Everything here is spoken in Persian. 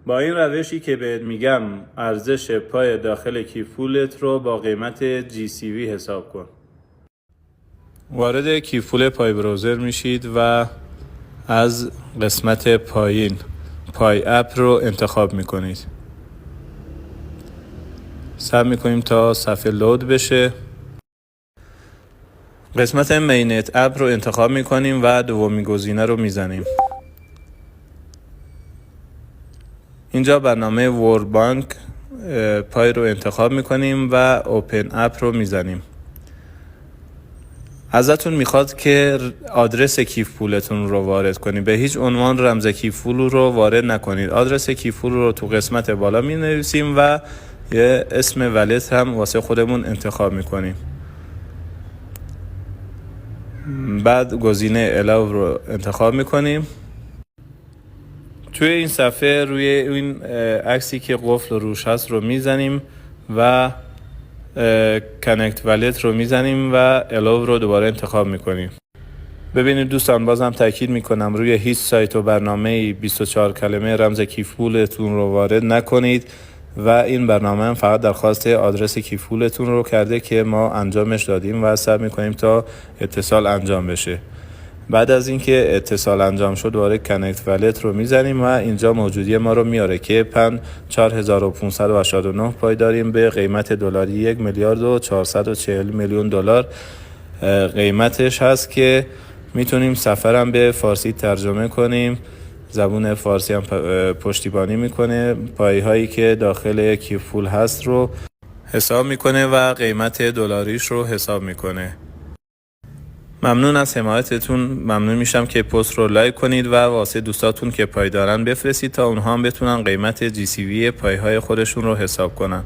با این روشی که بهت میگم ارزش پای داخل کیف پولت رو با قیمت GCV حساب کن. وارد کیف پول پای براوزر میشید و از قسمت پایین پای اپ رو انتخاب میکنید. صبر میکنیم تا صفحه لود بشه. قسمت مینت اپ رو انتخاب میکنیم و دومین گزینه رو میزنیم. اینجا برنامه ورلد بانک پای رو انتخاب میکنیم و اوپن اپ رو میزنیم. ازتون میخواد که آدرس کیف پولتون رو وارد کنید. به هیچ عنوان رمز کیف پول رو وارد نکنید. آدرس کیف پول رو تو قسمت بالا می نویسیم و یه اسم ولت هم واسه خودمون انتخاب میکنیم. بعد گزینه الاو رو انتخاب میکنیم. توی این صفحه روی این عکسی که قفل روش هست رو میزنیم و کانکت ولت رو میزنیم و الاو رو دوباره انتخاب میکنیم. ببینید دوستان، بازم تاکید میکنم روی هیچ سایت و برنامه 24 کلمه رمز کیف پولتون رو وارد نکنید و این برنامه هم فقط درخواست آدرس کیف پولتون رو کرده که ما انجامش دادیم و صبر میکنیم تا اتصال انجام بشه. بعد از اینکه اتصال انجام شد دوباره کانکت ولت رو میزنیم و اینجا موجودی ما رو میاره که 4589 پای داریم به قیمت دلاری 1 میلیارد و 440 میلیون دلار قیمتش هست که میتونیم سفرم به فارسی ترجمه کنیم. زبون فارسی هم پشتیبانی میکنه. پای هایی که داخل کیف پول هست رو حساب میکنه و قیمت دلاریش رو حساب میکنه. ممنون از حمایتتون. ممنون میشم که پست رو لایک کنید و واسه دوستاتون که پای دارن بفرستید تا اونها هم بتونن قیمت GCV پای های خودشون رو حساب کنن.